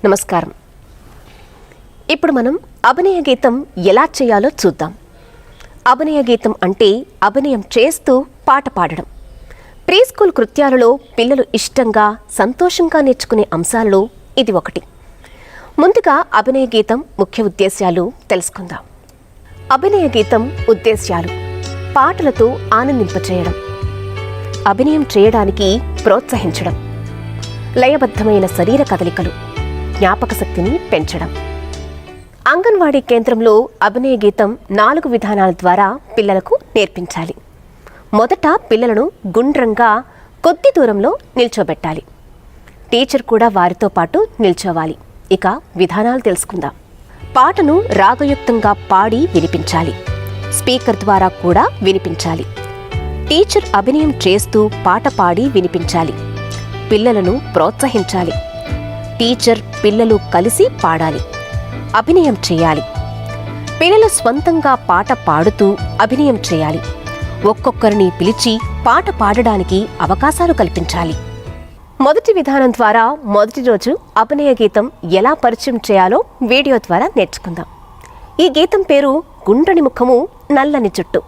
నమస్కారం. ఇప్పుడు మనం అభినయ గీతం ఎలా చేయాలో చూద్దాం. అభినయ గీతం అంటే అభినయం చేస్తూ పాట పాడడం. ప్రీ స్కూల్ కృత్యాలలో పిల్లలు ఇష్టంగా సంతోషంగా నేర్చుకునే అంశాలలో ఇది ఒకటి. ముందుగా అభినయ గీతం ముఖ్య ఉద్దేశ్యాలు తెలుసుకుందాం. అభినయ గీతం ఉద్దేశ్యాలు: పాటలతో ఆనందింపచేయడం, అభినయం చేయడానికి ప్రోత్సహించడం, లయబద్ధమైన శరీర కదలికలు, జ్ఞాపక శక్తిని పెంచడం. అంగన్వాడీ కేంద్రంలో అభినయ గీతం 4 విధానాల ద్వారా పిల్లలకు నేర్పించాలి. మొదట పిల్లలను గుండ్రంగా కొద్ది దూరంలో నిల్చోబెట్టాలి. టీచర్ కూడా వారితో పాటు నిల్చోవాలి. ఇక విధానాలు తెలుసుకుందాం. పాటను రాగయుక్తంగా పాడి వినిపించాలి. స్పీకర్ ద్వారా కూడా వినిపించాలి. టీచర్ అభినయం చేస్తూ పాట పాడి వినిపించాలి. పిల్లలను ప్రోత్సహించాలి. టీచర్, పిల్లలు కలిసి పాడాలి, అభినయం చేయాలి. పిల్లలు స్వంతంగా పాట పాడుతూ అభినయం చేయాలి. ఒక్కొక్కరిని పిలిచి పాట పాడడానికి అవకాశాలు కల్పించాలి. మొదటి విధానం ద్వారా మొదటి రోజు అభినయ గీతం ఎలా పరిచయం చేయాలో వీడియో ద్వారా నేర్చుకుందాం. ఈ గీతం పేరు గుండ్రని ముఖము నల్లని జుట్టు.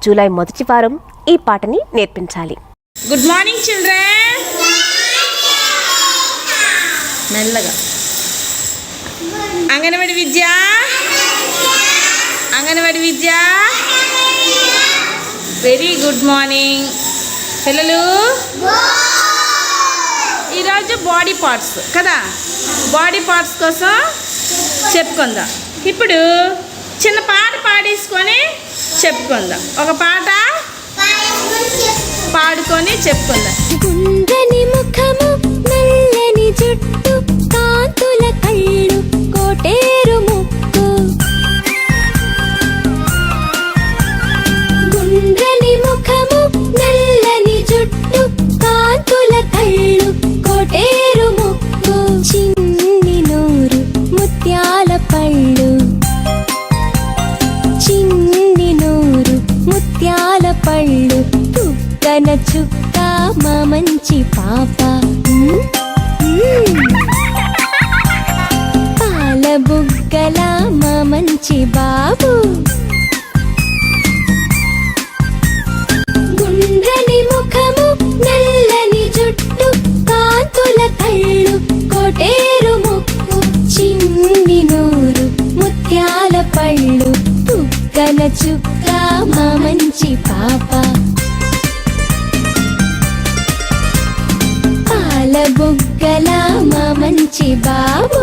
జూలై మొదటి వారం ఈ పాటని నేర్పించాలి. Good morning children. మెల్లగా. అంగన్వాడి విద్య, అంగన్వాడి విద్య. వెరీ గుడ్ మార్నింగ్ పిల్లలు. ఈరోజు బాడీ పార్ట్స్ కదా, బాడీ పార్ట్స్ కోసం చెప్పుకుందాం. ఇప్పుడు చిన్న పాట పాడేసుకొని చెప్పుకుందాం. ఒక పాట పాడుకొని చెప్పుకుందాం. గుండ్రని ముఖము నల్లని జుట్టు కాంతుల కళ్ళు కోటేరు ముక్కు. గుండ్రని ముఖము నల్లని జుట్టు కాంతుల కళ్ళు కోటేరు ముక్కు. చిన్ని నోరు ముత్యాల పళ్ళు, చిన్ని నోరు ముత్యాల పళ్ళు. తుక్కన చుక్క మా మంచి పాప, పాల బుగ్గల మా మంచి బాబు. గుండ్రని ముఖము నల్లని జుట్టు కాంతుల కళ్ళు కోటేరు ముక్కు. చిన్ని నోరు ముత్యాల పళ్ళు, తుక్కన చుక్క మా మంచి పాప, పాల బుగ్గల మా మంచి బాబు.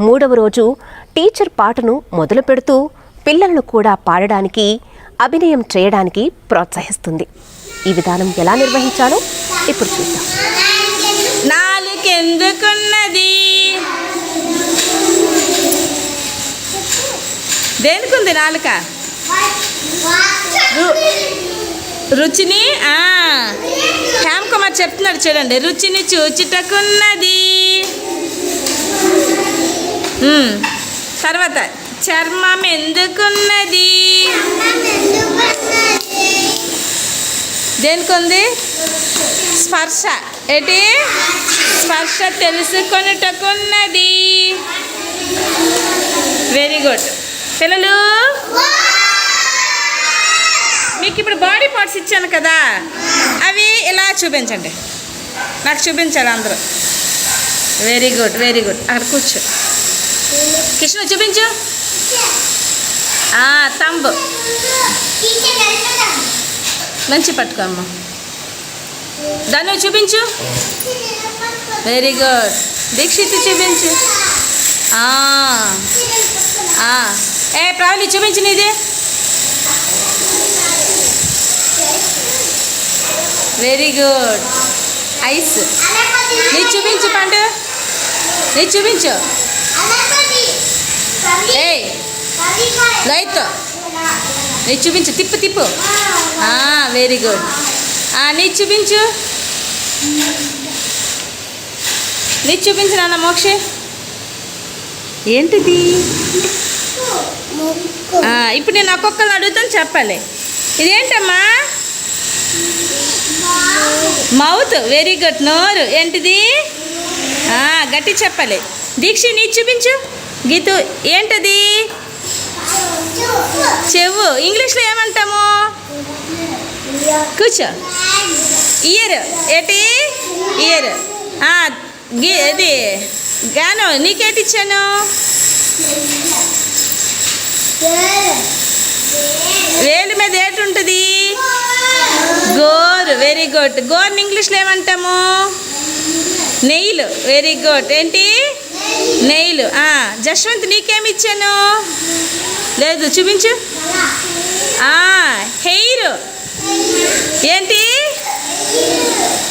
మూడవ రోజు టీచర్ పాటను మొదలు పెడుతూ పిల్లలను కూడా పాడడానికి, అభినయం చేయడానికి ప్రోత్సహిస్తుంది. ఈ విధానం ఎలా నిర్వహించాలో ఇప్పుడు చూద్దాం. నాలుకెందుకున్నది, దేనికుంది నాలుక? రుచిని హేమ్ కుమార్ చెప్తున్నాడు చూడండి. రుచిని చూచుటకున్నది. తర్వాత చర్మం ఎందుకున్నది, దేనికుంది? స్పర్శ. ఏంటి? స్పర్శ తెలుసుకొనుటకున్నది. వెరీ గుడ్ పిల్లలు. మీకు ఇప్పుడు బాడీ పార్ట్స్ ఇచ్చాను కదా, అవి ఇలా చూపించండి. నాకు చూపించాలి అందరూ. Very good, very good. అక్కడ కూర్చో. కృష్ణ చూపించు. తంబు మంచి పట్టుకోమ్మ. దాన్ని చూపించు. Very good. దీక్షిత్ చూపించు. ప్రావళి చూపించు నీది. Very good. ఐస్ నీ చూపించు. పండు నీ చూపించు. లైట్ నీ చూపించు. తిప్పు తిప్పు. Very good. నీ చూపించు. నీ చూపించు నాన్న. మోక్ష ఏంటిది? ఇప్పుడు నేను ఒక్కొక్కరిని అడుగుతాను చెప్పాలి. ఇదేంటమ్మా? Mouth, very good. నోరు ఏంటిది? గట్టి చెప్పాలి. దీక్షి నీ చూపించు. గీతు ఏంటది? చెవు. ఇంగ్లీష్లో ఏమంటాము? కూర్చో. ఇయర్ ఏంటి? ఇయర్. ఇది గాను నీకేటి ఇచ్చాను? వేలు మీద ఏటి ఉంటుంది? గోరు. Very good. గోర్ని ఇంగ్లీష్లో ఏమంటాము? నెయిల్. Very good. ఏంటి? నెయిల్. జశ్వంత్ నీకేమి ఇచ్చాను? లేదు చూపించు. హెయిర్. ఏంటి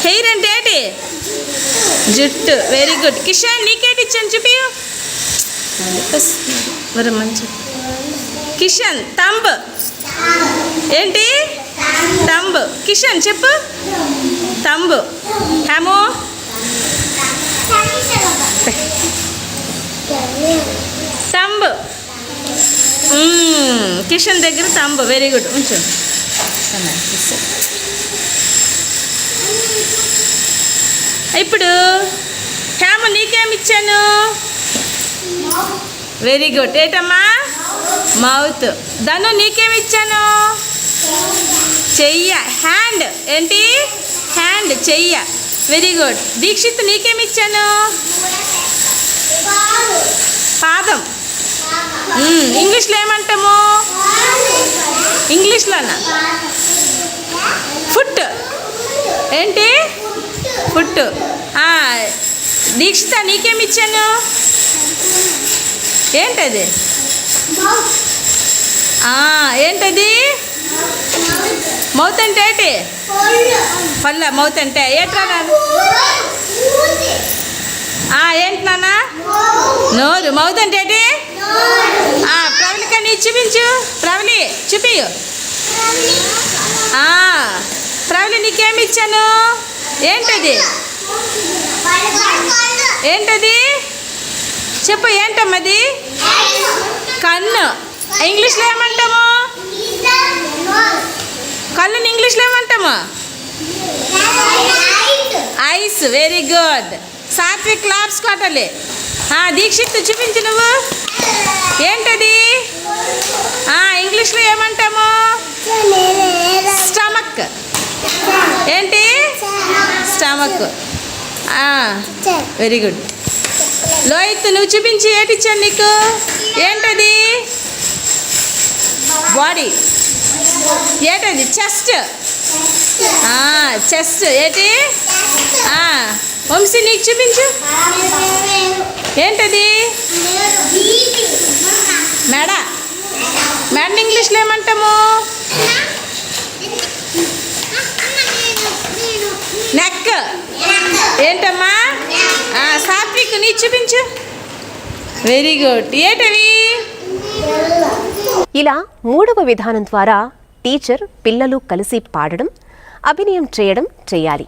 హెయిర్ అంటే? ఏంటి? జుట్టు. Very good. కిషన్ నీకేటి ఇచ్చాను చూపి. మంచి కిషన్ తంబ్. ఏంటి? తంబ్. కిషన్ చెప్పు. తంబు. హేమో తంబు. కిషన్ దగ్గర తంబు. Very good. ఉంచు. ఇప్పుడు హేమ నీకేమి ఇచ్చాను? Very good. ఏంటమ్మా? మౌత్. ధను నీకేమి ఇచ్చాను? చెయ్య. హ్యాండ్. ఏంటి? హ్యాండ్. చెయ్య. Very good. దీక్షిత్ నీకేమి ఇచ్చాను? పాదం. ఇంగ్లీష్లో ఏమంటాము? ఇంగ్లీష్లోనా? ఫుట్. ఏంటి? ఫుట్. దీక్షిత నీకేమి ఇచ్చాను? ఏంటది? ఏంటది? మౌత్ అంటే ఏంటి? పళ్ళ. మౌత్ అంటే ఏట్రా? ఏంటి నాన్న? నోరు. మౌత్ అంటే ఏంటి? ప్రవళిక నీ చూపించు. ప్రవళి చూపి. ప్రవళి నీకేమి ఇచ్చాను? ఏంటది? ఏంటది? చెప్పు. ఏంటమ్మది? కన్ను. ఇంగ్లీష్లో ఏమంటాము? కళ్ళుని ఇంగ్లీష్లో ఏమంటాము? Eyes. Very good. Satvik claps కొట్టాలి. దీక్షిత్ చూపించు నువ్వు. ఏంటది? ఇంగ్లీష్లో ఏమంటాము? స్టమక్. ఏంటి? స్టమక్. Very good. లోహిత్ నువ్వు చూపించి ఏటిచ్చాను నీకు? ఏంటది? బాడీ. ఏంటది? చెస్ట్. చెస్ట్. ఏంటి? వంశీ నీకు చూపించు. ఏంటది? మెడ. మెడని ఇంగ్లీష్లో ఏమంటాము? నెక్. ఏంటమ్మా? సాత్విక్ నీ చూపించు. Very good. ఏంటవి? ఇలా మూడవ విధానం ద్వారా టీచర్ పిల్లలు కలిసి పాడడం, అభినయం చేయడం చేయాలి.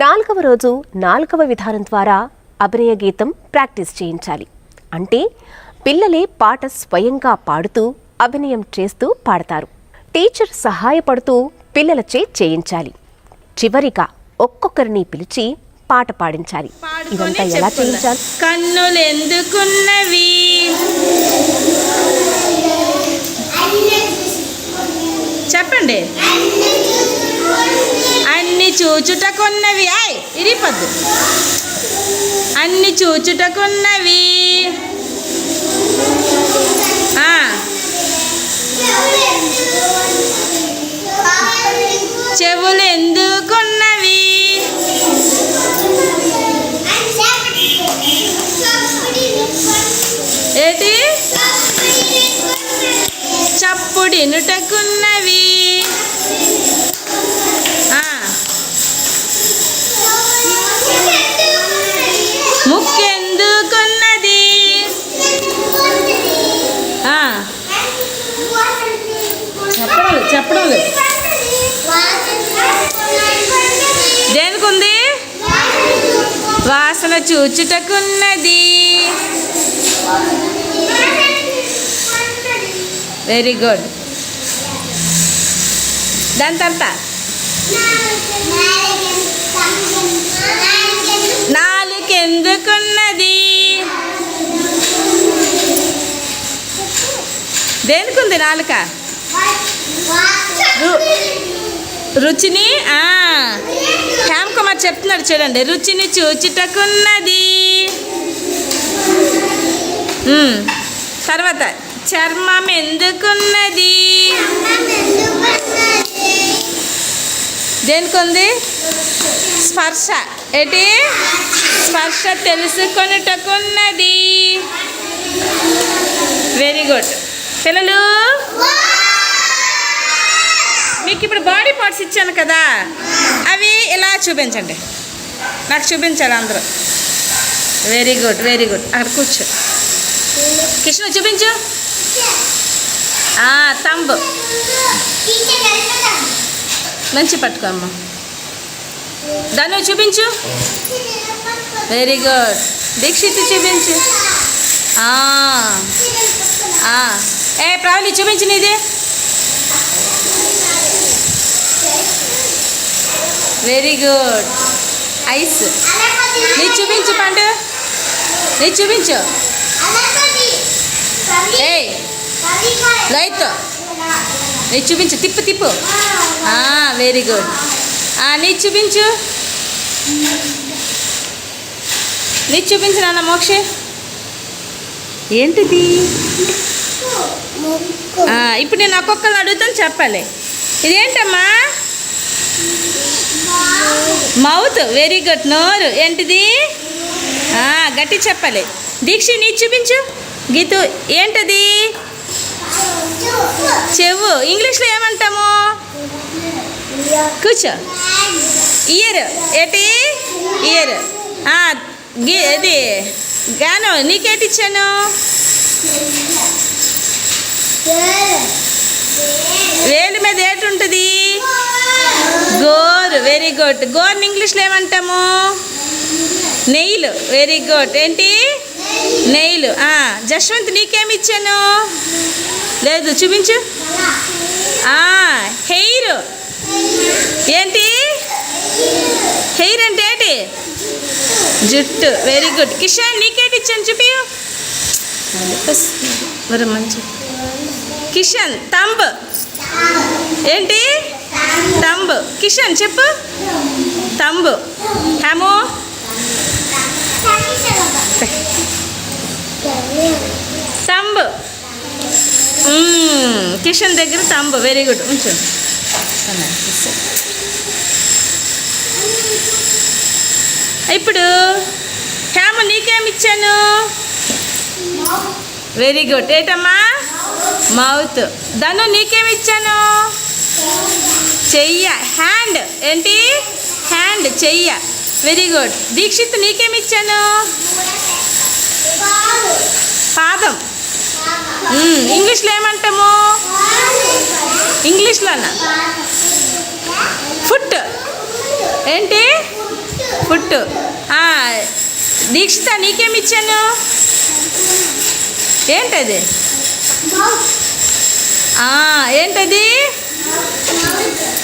4వ రోజు 4వ విధానం ద్వారా అభినయ గీతం ప్రాక్టీస్ చేయించాలి. అంటే పిల్లలే పాట స్వయంగా పాడుతూ అభినయం చేస్తూ పాడతారు. టీచర్ సహాయపడుతూ పిల్లలచే చేయించాలి. చివరిగా ఒక్కొక్కరిని పిలిచి పాట పాడించాలి. ఇదంతా ఎలా చేయించాలి? కన్నులు ఎందుకున్నవి? చెప్పండి. అన్ని చూచుటకున్నవి. ఇరిపద్దు. అన్ని చూచుటకున్నవి. చెవులు ఎందుకున్నవి? ఏంటి? చప్పుడినుటకున్నవి. ముక్కెందుకున్నది? చెప్పడం లేదు. దేనికుంది? వాసన చూచుటకున్నది. Very good. దాని తర్వాత నాలుకెందుకున్నది? దేనికుంది నాలుక? రుచిని శ్యామ్ కుమార్ చెప్తున్నాడు చూడండి. రుచిని చూచుటకున్నది. తర్వాత చర్మం ఎందుకున్నది? దేనికుంది? స్పర్శ. ఏంటి? స్పర్శ తెలుసుకొనుటకున్నది. వెరీ గుడ్ పిల్లలు. మీకు ఇప్పుడు బాడీ పార్ట్స్ ఇచ్చాను కదా, అవి ఇలా చూపించండి. నాకు చూపించాలి అందరూ. Very good very good. అక్కడ కూర్చో. కృష్ణ చూపించు. తంబు మంచి పట్టుకో అమ్మ. దాన్ని చూపించు. Very good. దీక్షిత్ చూపించు. ప్రవళి చూపించు నీది. Very good. ఐస్ నీ చూపించు. పండు నీ చూపించు. లైట్ నీ చూపించు. తిప్పు తిప్పు. Very good. నీ చూపించు. నీ చూపించు నాన్న. మోక్ష ఏంటిది? ఇప్పుడు నేను ఒక్కొక్కరు అడుగుతాను, చెప్పాలి. ఇదేంటమ్మా? మౌత్. Very good. నోరు. ఏంటిది? గట్టి చెప్పాలి. దీక్ష నీ చూపించు. గీతు ఏంటది? చెవు. ఇంగ్లీష్లో ఏమంటాము? కూర్చో. ఇయర్. ఏంటి? ఇయర్. ఇది గాను. నీకేటి ఇచ్చాను? వేలు మీద ఏటి ఉంటుంది? గోరు. Very good. గోర్ని ఇంగ్లీష్లో ఏమంటాము? నెయిల్. Very good. ఏంటి? నెయిల్. జశ్వంత్ నీకేమి ఇచ్చాను? లేదు చూపించు. హెయిర్. ఏంటి? హెయిర్ అంటే ఏంటి? జుట్టు. Very good. కిషన్ నీకేటి ఇచ్చాను? చూపి. మంచి కిషన్. తంబ్. ఏంటి? తంబ్. కిషన్ చెప్పు. తంబు. హేమో తంబు. కిషన్ దగ్గర తంబు. Very good. ఉంచు. ఇప్పుడు హేమ నీకేమి ఇచ్చాను? Very good. ఏంటమ్మా? మౌత్. ధను నీకేమి ఇచ్చాను? చెయ్య. హ్యాండ్. ఏంటి? హ్యాండ్. చెయ్య. Very good. దీక్షిత్ నీకేమి ఇచ్చాను? పాదం. ఇంగ్లీష్లో ఏమంటాము? ఇంగ్లీష్లోనా? ఫుట్. ఏంటి? ఫుట్. దీక్షిత నీకేమి ఇచ్చాను? ఏంటది? ఏంటది?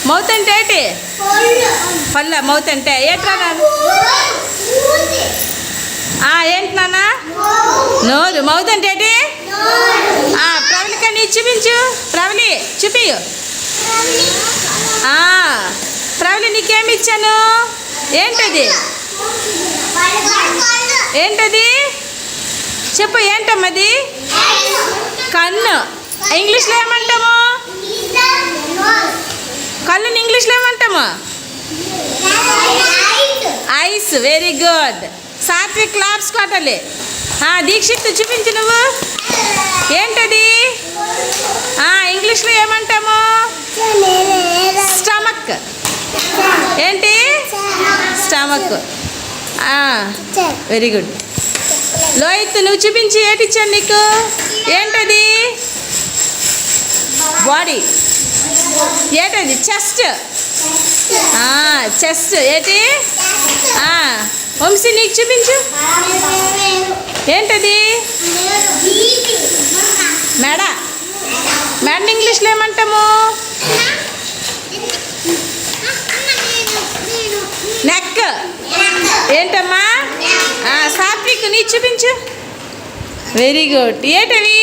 మౌత్ అంటే ఏంటి? పళ్ళ. మౌత్ అంటే ఏట్రా నాన్న? ఏంటి నాన్న? నోరు. మౌత్ అంటే ఏంటి? ప్రవళిక నీ చూపించు. ప్రవళి చూపి. ప్రవళి నీకేమి ఇచ్చాను? ఏంటది? ఏంటది? చెప్పు. ఏంటమ్మది? కన్ను. ఇంగ్లీష్లో ఏమంటాము? కన్నుని ఇంగ్లీష్లో ఏమంటాము? Eyes. Very good. Satvik claps కొట్టాలి. దీక్షిత్ చూపించు నువ్వు. ఏంటది? ఇంగ్లీష్లో ఏమంటాము? స్టమక్. ఏంటి? స్టమక్. Very good. లోహిత్ నువ్వు చూపించి ఏటిచ్చాను నీకు? ఏంటది? బాడీ. ఏంటది? చెస్ట్. చెస్ట్. ఏంటి? వంశీ నీకు చూపించు. ఏంటది? మెడ. మెడ ఇంగ్లీష్లో ఏమంటాము? నెక్ ఏంటమ్మా సాత్విక్ నీ చూపించు. Very good. ఏంటవి?